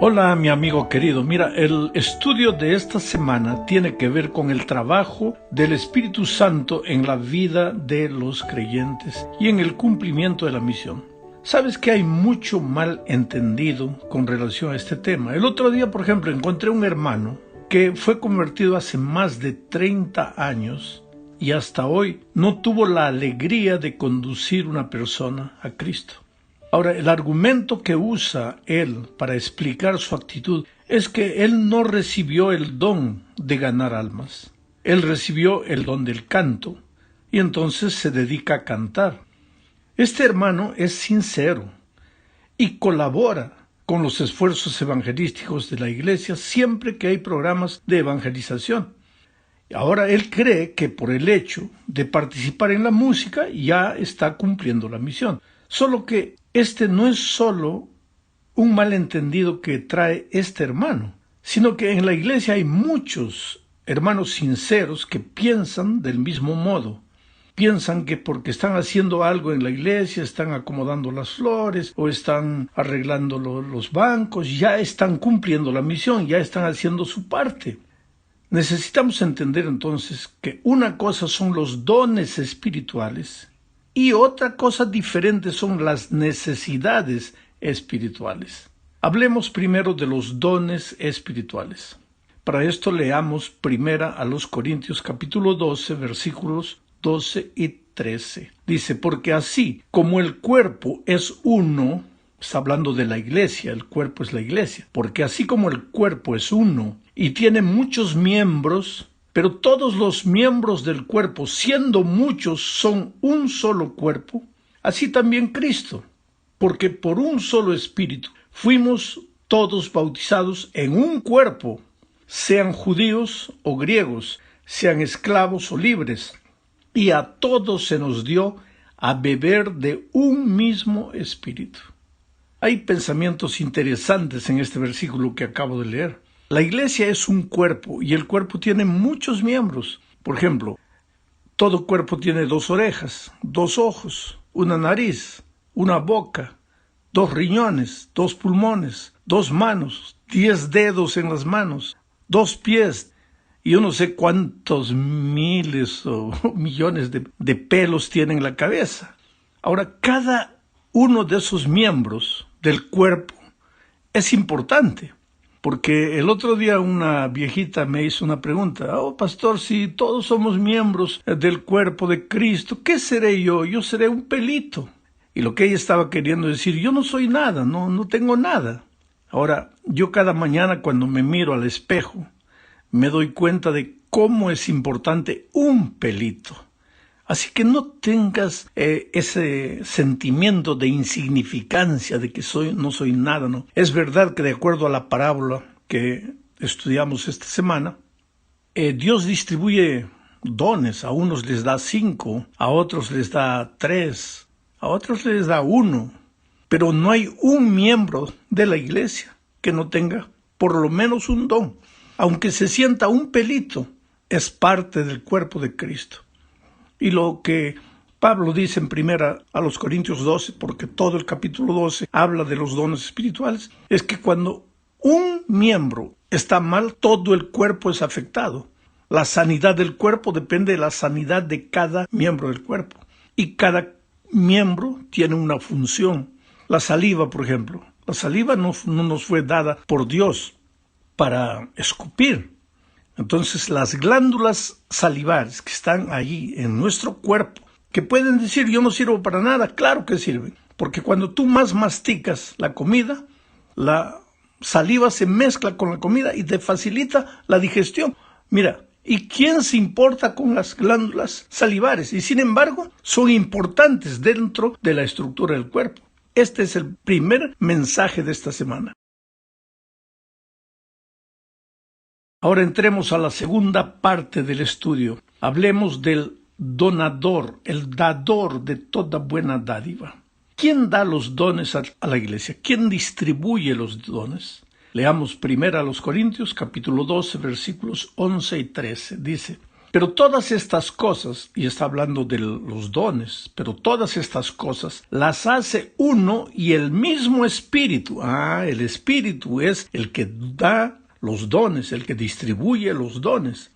Hola, mi amigo querido. Mira, el estudio de esta semana tiene que ver con el trabajo del Espíritu Santo en la vida de los creyentes y en el cumplimiento de la misión. Sabes que hay mucho mal entendido con relación a este tema. El otro día, por ejemplo, encontré un hermano que fue convertido hace más de 30 años y hasta hoy no tuvo la alegría de conducir una persona a Cristo. Ahora, el argumento que usa él para explicar su actitud es que él no recibió el don de ganar almas. Él recibió el don del canto y entonces se dedica a cantar. Este hermano es sincero y colabora con los esfuerzos evangelísticos de la iglesia siempre que hay programas de evangelización. Ahora él cree que por el hecho de participar en la música ya está cumpliendo la misión. Solo que este no es solo un malentendido que trae este hermano, sino que en la iglesia hay muchos hermanos sinceros que piensan del mismo modo. Piensan que porque están haciendo algo en la iglesia, están acomodando las flores o están arreglando los bancos, ya están cumpliendo la misión, ya están haciendo su parte. Necesitamos entender entonces que una cosa son los dones espirituales y otra cosa diferente son las necesidades espirituales. Hablemos primero de los dones espirituales. Para esto leamos primera a los Corintios capítulo 12, versículos 12 y 13. Dice, porque así como el cuerpo es uno, está hablando de la iglesia, el cuerpo es la iglesia, porque así como el cuerpo es uno y tiene muchos miembros, pero todos los miembros del cuerpo, siendo muchos, son un solo cuerpo, así también Cristo, porque por un solo espíritu fuimos todos bautizados en un cuerpo, sean judíos o griegos, sean esclavos o libres, y a todos se nos dio a beber de un mismo espíritu. Hay pensamientos interesantes en este versículo que acabo de leer. La iglesia es un cuerpo y el cuerpo tiene muchos miembros. Por ejemplo, todo cuerpo tiene 2 orejas, 2 ojos, una nariz, una boca, 2 riñones, 2 pulmones, 2 manos, 10 dedos en las manos, 2 pies, y yo no sé cuántos miles o millones de pelos tiene en la cabeza. Ahora, cada uno de esos miembros del cuerpo es importante, porque el otro día una viejita me hizo una pregunta. Oh, pastor, si todos somos miembros del cuerpo de Cristo, ¿qué seré yo? Yo seré un pelito. Y lo que ella estaba queriendo decir, yo no soy nada, no tengo nada. Ahora, yo cada mañana cuando me miro al espejo, me doy cuenta de cómo es importante un pelito. Así que no tengas ese sentimiento de insignificancia, de que no soy nada, ¿no? Es verdad que de acuerdo a la parábola que estudiamos esta semana, Dios distribuye dones. A unos les da 5, a otros les da 3, a otros les da 1. Pero no hay un miembro de la iglesia que no tenga por lo menos un don. Aunque se sienta un pelito, es parte del cuerpo de Cristo. Y lo que Pablo dice en primera a los Corintios 12, porque todo el capítulo 12 habla de los dones espirituales, es que cuando un miembro está mal, todo el cuerpo es afectado. La sanidad del cuerpo depende de la sanidad de cada miembro del cuerpo. Y cada miembro tiene una función. La saliva, por ejemplo. La saliva no nos fue dada por Dios para escupir. Entonces las glándulas salivares que están allí en nuestro cuerpo, que pueden decir yo no sirvo para nada, claro que sirven, porque cuando tú más masticas la comida, la saliva se mezcla con la comida y te facilita la digestión. Mira, ¿y quién se importa con las glándulas salivares? Y sin embargo, son importantes dentro de la estructura del cuerpo. Este es el primer mensaje de esta semana. Ahora entremos a la segunda parte del estudio. Hablemos del donador, el dador de toda buena dádiva. ¿Quién da los dones a la iglesia? ¿Quién distribuye los dones? Leamos primero a los Corintios, capítulo 12, versículos 11 y 13. Dice, Pero todas estas cosas, y está hablando de los dones, pero todas estas cosas las hace uno y el mismo Espíritu. El Espíritu es el que da los dones, el que distribuye los dones.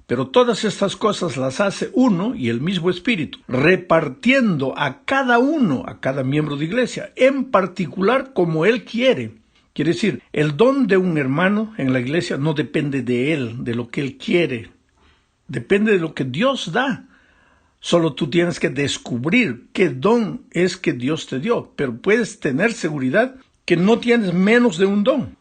Pero todas estas cosas las hace uno y el mismo Espíritu, repartiendo a cada uno, a cada miembro de iglesia, en particular como Él quiere. Quiere decir, el don de un hermano en la iglesia no depende de él, de lo que él quiere. Depende de lo que Dios da. Solo tú tienes que descubrir qué don es que Dios te dio, pero puedes tener seguridad que no tienes menos de un don.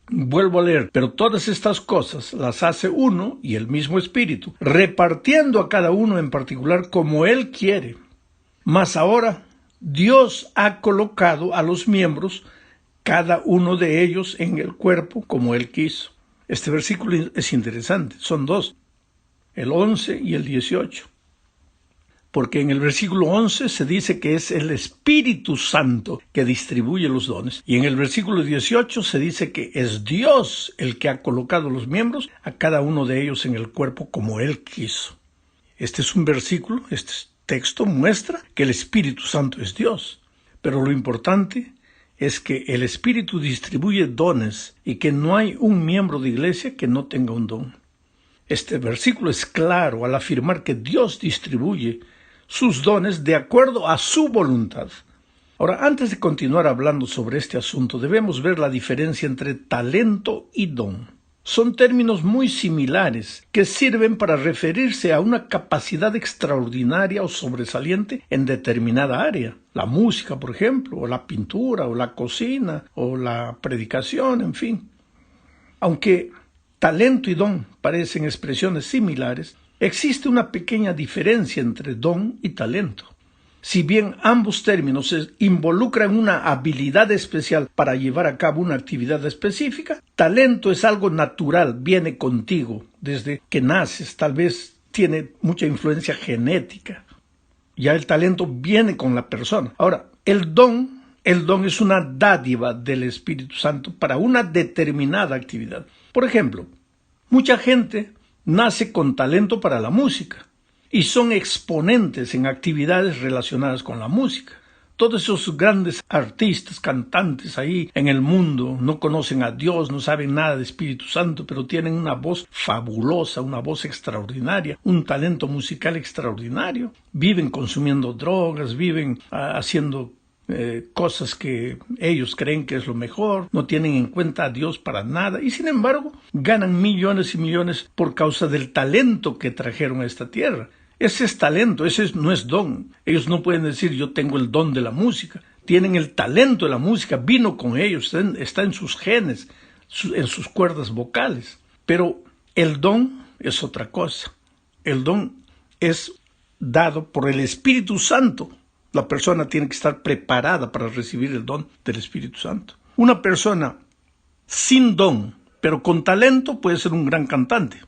Vuelvo a leer, pero todas estas cosas las hace uno y el mismo Espíritu, repartiendo a cada uno en particular como Él quiere. Mas ahora Dios ha colocado a los miembros, cada uno de ellos en el cuerpo como Él quiso. Este versículo es interesante, son dos, el 11 y el 18. Porque en el versículo 11 se dice que es el Espíritu Santo que distribuye los dones. Y en el versículo 18 se dice que es Dios el que ha colocado los miembros a cada uno de ellos en el cuerpo como Él quiso. Este es un versículo, este texto muestra que el Espíritu Santo es Dios. Pero lo importante es que el Espíritu distribuye dones y que no hay un miembro de iglesia que no tenga un don. Este versículo es claro al afirmar que Dios distribuye sus dones de acuerdo a su voluntad. Ahora, antes de continuar hablando sobre este asunto, debemos ver la diferencia entre talento y don. Son términos muy similares que sirven para referirse a una capacidad extraordinaria o sobresaliente en determinada área. La música, por ejemplo, o la pintura, o la cocina, o la predicación, en fin. Aunque talento y don parecen expresiones similares, existe una pequeña diferencia entre don y talento. Si bien ambos términos involucran una habilidad especial para llevar a cabo una actividad específica, talento es algo natural, viene contigo desde que naces, tal vez tiene mucha influencia genética. Ya el talento viene con la persona. Ahora, el don es una dádiva del Espíritu Santo para una determinada actividad. Por ejemplo, mucha gente nace con talento para la música y son exponentes en actividades relacionadas con la música. Todos esos grandes artistas, cantantes ahí en el mundo no conocen a Dios, no saben nada de Espíritu Santo, pero tienen una voz fabulosa, una voz extraordinaria, un talento musical extraordinario. Viven consumiendo drogas, viven haciendo cosas que ellos creen que es lo mejor, no tienen en cuenta a Dios para nada y sin embargo ganan millones y millones por causa del talento que trajeron a esta tierra. Ese es talento, no es don. Ellos no pueden decir yo tengo el don de la música, tienen el talento de la música, vino con ellos, está en sus genes, en sus cuerdas vocales. Pero el don es otra cosa. El don es dado por el Espíritu Santo. La persona tiene que estar preparada para recibir el don del Espíritu Santo. Una persona sin don, pero con talento, puede ser un gran cantante.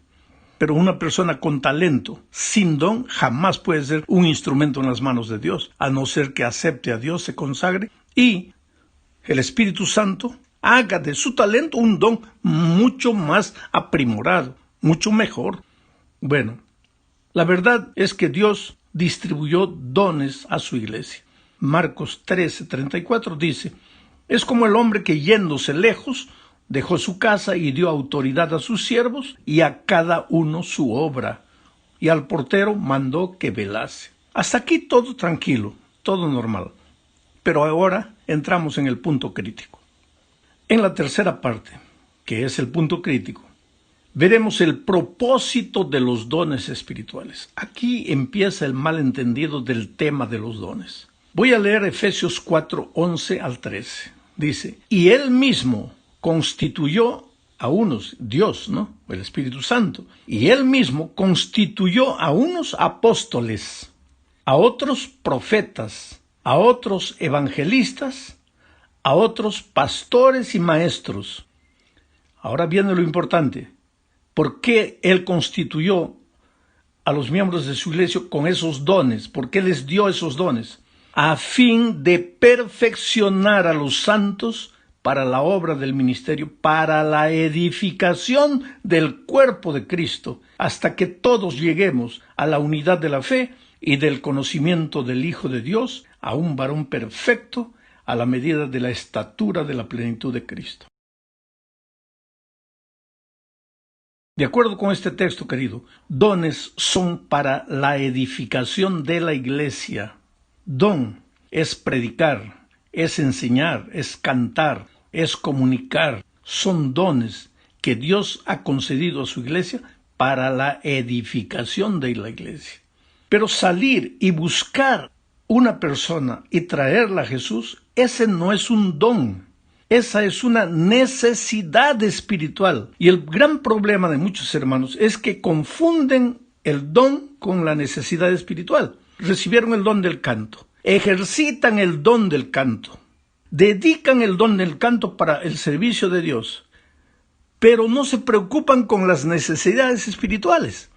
Pero una persona con talento, sin don, jamás puede ser un instrumento en las manos de Dios, a no ser que acepte a Dios, se consagre y el Espíritu Santo haga de su talento un don mucho más aprimorado, mucho mejor. Bueno, la verdad es que Dios distribuyó dones a su iglesia. Marcos 13:34 dice, es como el hombre que yéndose lejos, dejó su casa y dio autoridad a sus siervos y a cada uno su obra, y al portero mandó que velase. Hasta aquí todo tranquilo, todo normal. Pero ahora entramos en el punto crítico. En la tercera parte, que es el punto crítico, veremos el propósito de los dones espirituales. Aquí empieza el malentendido del tema de los dones. Voy a leer Efesios 4:11 al 13. Dice, y Él mismo constituyó a unos, Dios, ¿no? El Espíritu Santo, y Él mismo constituyó a unos apóstoles, a otros profetas, a otros evangelistas, a otros pastores y maestros. Ahora viene lo importante. ¿Por qué Él constituyó a los miembros de su iglesia con esos dones? ¿Por qué les dio esos dones? A fin de perfeccionar a los santos para la obra del ministerio, para la edificación del cuerpo de Cristo, hasta que todos lleguemos a la unidad de la fe y del conocimiento del Hijo de Dios, a un varón perfecto, a la medida de la estatura de la plenitud de Cristo. De acuerdo con este texto, querido, dones son para la edificación de la iglesia. Don es predicar, es enseñar, es cantar, es comunicar. Son dones que Dios ha concedido a su iglesia para la edificación de la iglesia. Pero salir y buscar una persona y traerla a Jesús, ese no es un don. Esa es una necesidad espiritual. Y el gran problema de muchos hermanos es que confunden el don con la necesidad espiritual. Recibieron el don del canto, ejercitan el don del canto, dedican el don del canto para el servicio de Dios, pero no se preocupan con las necesidades espirituales.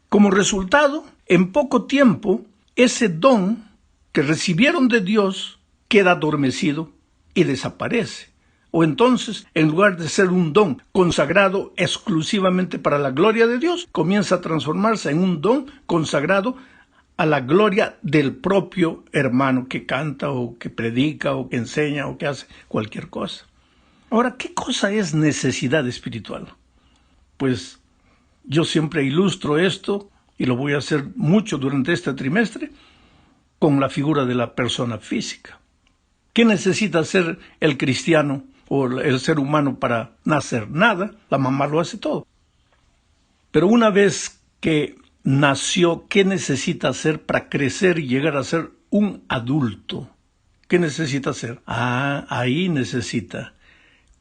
Como resultado, en poco tiempo, ese don que recibieron de Dios queda adormecido y desaparece. O entonces, en lugar de ser un don consagrado exclusivamente para la gloria de Dios, comienza a transformarse en un don consagrado a la gloria del propio hermano que canta o que predica o que enseña o que hace cualquier cosa. Ahora, ¿qué cosa es necesidad espiritual? Pues yo siempre ilustro esto, y lo voy a hacer mucho durante este trimestre, con la figura de la persona física. ¿Qué necesita hacer el cristiano o el ser humano para nacer? Nada, la mamá lo hace todo. Pero una vez que nació, ¿qué necesita hacer para crecer y llegar a ser un adulto? ¿Qué necesita hacer? Ahí necesita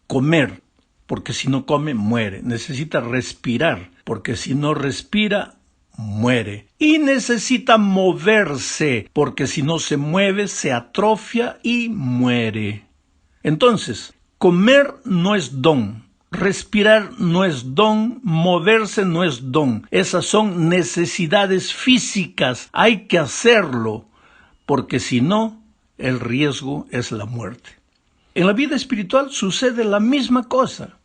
comer, porque si no come, muere. Necesita respirar, porque si no respira, muere. Y necesita moverse, porque si no se mueve, se atrofia y muere. Entonces, comer no es don, respirar no es don, moverse no es don. Esas son necesidades físicas, hay que hacerlo, porque si no, el riesgo es la muerte. En la vida espiritual sucede la misma cosa.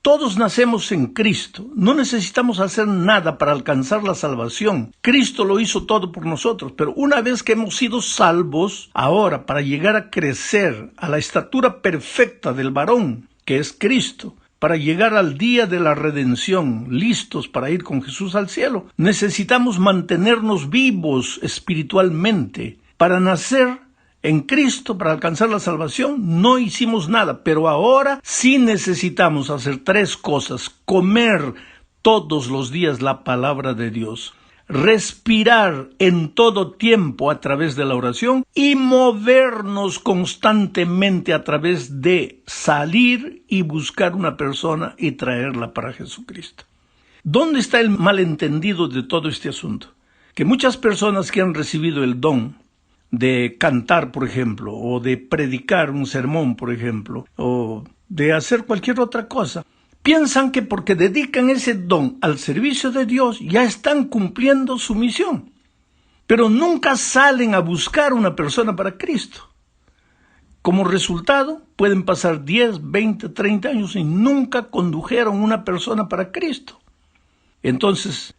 Todos nacemos en Cristo, no necesitamos hacer nada para alcanzar la salvación. Cristo lo hizo todo por nosotros, pero una vez que hemos sido salvos, ahora para llegar a crecer a la estatura perfecta del varón, que es Cristo, para llegar al día de la redención, listos para ir con Jesús al cielo, necesitamos mantenernos vivos espiritualmente. Para nacer en Cristo, para alcanzar la salvación, no hicimos nada, pero ahora sí necesitamos hacer tres cosas: comer todos los días la palabra de Dios, respirar en todo tiempo a través de la oración y movernos constantemente a través de salir y buscar una persona y traerla para Jesucristo. ¿Dónde está el malentendido de todo este asunto? Que muchas personas que han recibido el don de cantar, por ejemplo, o de predicar un sermón, por ejemplo, o de hacer cualquier otra cosa, piensan que porque dedican ese don al servicio de Dios ya están cumpliendo su misión, pero nunca salen a buscar una persona para Cristo. Como resultado, pueden pasar 10, 20, 30 años y nunca condujeron una persona para Cristo. Entonces,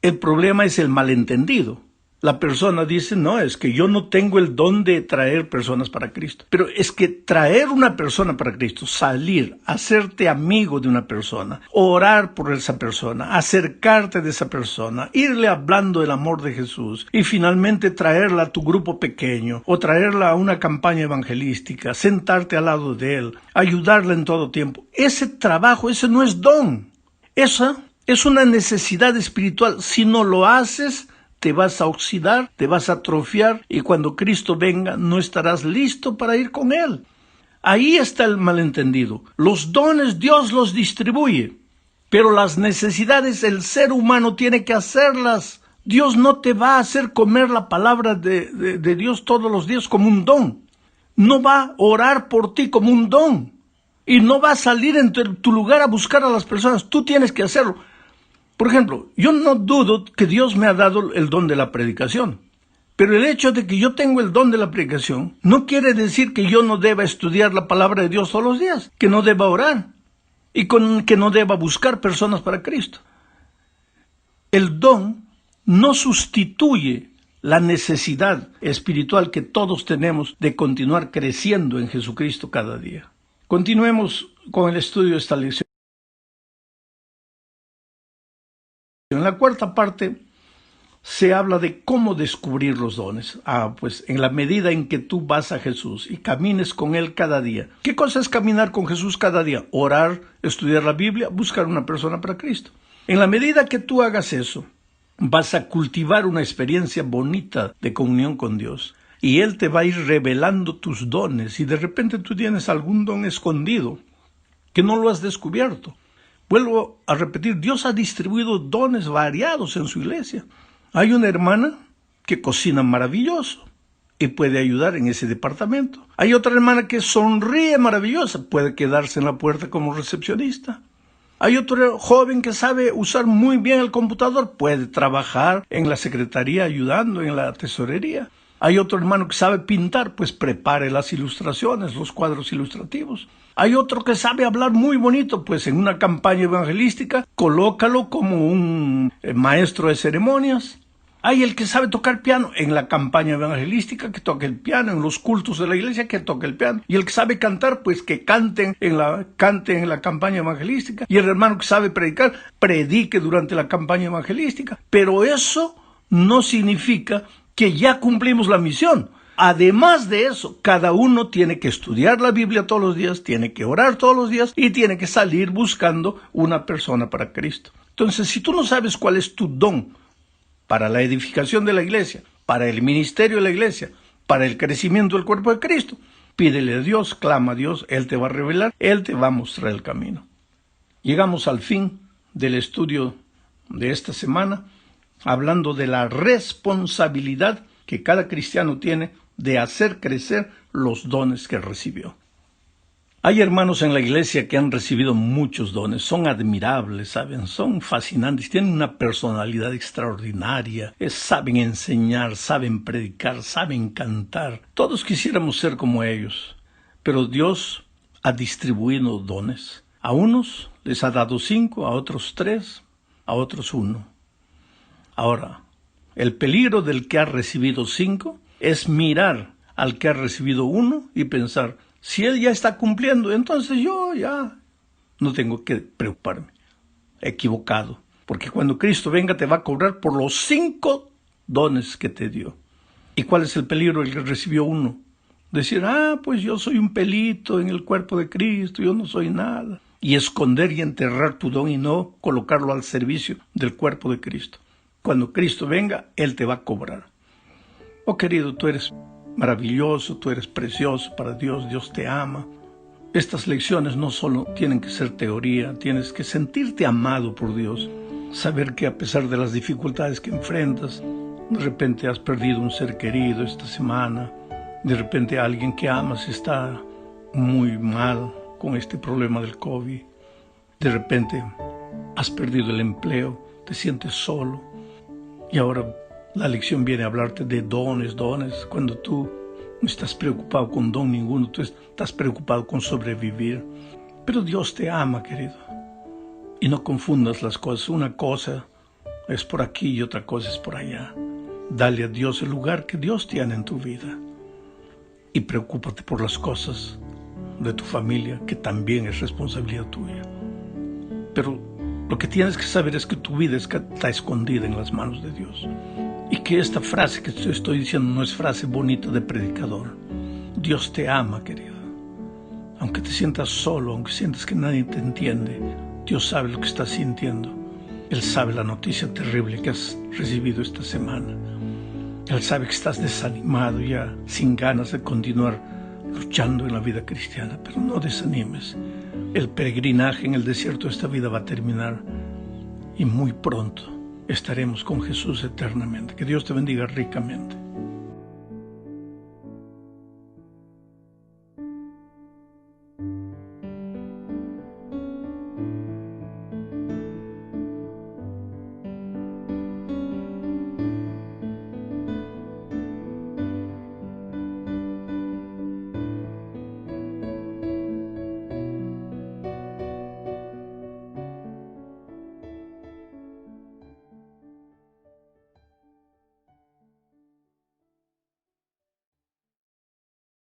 el problema es el malentendido. La persona dice, no, es que yo no tengo el don de traer personas para Cristo. Pero es que traer una persona para Cristo, salir, hacerte amigo de una persona, orar por esa persona, acercarte de esa persona, irle hablando del amor de Jesús y finalmente traerla a tu grupo pequeño o traerla a una campaña evangelística, sentarte al lado de él, ayudarla en todo tiempo. Ese trabajo, ese no es don. Esa es una necesidad espiritual. Si no lo haces, te vas a oxidar, te vas a atrofiar y cuando Cristo venga no estarás listo para ir con Él. Ahí está el malentendido. Los dones Dios los distribuye, pero las necesidades el ser humano tiene que hacerlas. Dios no te va a hacer comer la palabra de Dios todos los días como un don. No va a orar por ti como un don. Y no va a salir en tu lugar a buscar a las personas. Tú tienes que hacerlo. Por ejemplo, yo no dudo que Dios me ha dado el don de la predicación. Pero el hecho de que yo tengo el don de la predicación no quiere decir que yo no deba estudiar la palabra de Dios todos los días, que no deba orar y que no deba buscar personas para Cristo. El don no sustituye la necesidad espiritual que todos tenemos de continuar creciendo en Jesucristo cada día. Continuemos con el estudio de esta lección. En la cuarta parte se habla de cómo descubrir los dones. Pues en la medida en que tú vas a Jesús y camines con Él cada día. ¿Qué cosa es caminar con Jesús cada día? Orar, estudiar la Biblia, buscar una persona para Cristo. En la medida que tú hagas eso, vas a cultivar una experiencia bonita de comunión con Dios. Y Él te va a ir revelando tus dones. Y de repente tú tienes algún don escondido que no lo has descubierto. Vuelvo a repetir, Dios ha distribuido dones variados en su iglesia. Hay una hermana que cocina maravilloso y puede ayudar en ese departamento. Hay otra hermana que sonríe maravillosa, puede quedarse en la puerta como recepcionista. Hay otro joven que sabe usar muy bien el computador, puede trabajar en la secretaría ayudando en la tesorería. Hay otro hermano que sabe pintar, pues prepare las ilustraciones, los cuadros ilustrativos. Hay otro que sabe hablar muy bonito, pues en una campaña evangelística, colócalo como un maestro de ceremonias. Hay el que sabe tocar piano en la campaña evangelística, que toque el piano, en los cultos de la iglesia, que toque el piano. Y el que sabe cantar, pues que cante en la campaña evangelística. Y el hermano que sabe predicar, predique durante la campaña evangelística. Pero eso no significa que ya cumplimos la misión. Además de eso, cada uno tiene que estudiar la Biblia todos los días, tiene que orar todos los días y tiene que salir buscando una persona para Cristo. Entonces, si tú no sabes cuál es tu don para la edificación de la iglesia, para el ministerio de la iglesia, para el crecimiento del cuerpo de Cristo, pídele a Dios, clama a Dios, Él te va a revelar, Él te va a mostrar el camino. Llegamos al fin del estudio de esta semana, hablando de la responsabilidad que cada cristiano tiene de hacer crecer los dones que recibió. Hay hermanos en la iglesia que han recibido muchos dones, son admirables, ¿saben? Son fascinantes, tienen una personalidad extraordinaria, saben enseñar, saben predicar, saben cantar. Todos quisiéramos ser como ellos, pero Dios ha distribuido dones. A unos les ha dado 5, a otros 3, a otros 1. Ahora, el peligro del que ha recibido 5 es mirar al que ha recibido 1 y pensar, si él ya está cumpliendo, entonces yo ya no tengo que preocuparme. Equivocado. Porque cuando Cristo venga te va a cobrar por los 5 dones que te dio. ¿Y cuál es el peligro del que recibió 1? Decir, pues yo soy un pelito en el cuerpo de Cristo, yo no soy nada. Y esconder y enterrar tu don y no colocarlo al servicio del cuerpo de Cristo. Cuando Cristo venga, Él te va a cobrar. Oh querido, tú eres maravilloso, tú eres precioso para Dios, Dios te ama. Estas lecciones no solo tienen que ser teoría, tienes que sentirte amado por Dios, saber que a pesar de las dificultades que enfrentas, de repente has perdido un ser querido esta semana, de repente alguien que amas está muy mal con este problema del COVID, de repente has perdido el empleo, te sientes solo y ahora la lección viene a hablarte de dones, cuando tú no estás preocupado con don ninguno, tú estás preocupado con sobrevivir. Pero Dios te ama, querido. Y no confundas las cosas. Una cosa es por aquí y otra cosa es por allá. Dale a Dios el lugar que Dios tiene en tu vida. Y preocúpate por las cosas de tu familia, que también es responsabilidad tuya. Pero lo que tienes que saber es que tu vida está escondida en las manos de Dios. Y que esta frase que te estoy diciendo no es frase bonita de predicador. Dios te ama, querido. Aunque te sientas solo, aunque sientas que nadie te entiende, Dios sabe lo que estás sintiendo. Él sabe la noticia terrible que has recibido esta semana. Él sabe que estás desanimado ya, sin ganas de continuar luchando en la vida cristiana. Pero no desanimes. El peregrinaje en el desierto de esta vida va a terminar. Y muy pronto estaremos con Jesús eternamente. Que Dios te bendiga ricamente.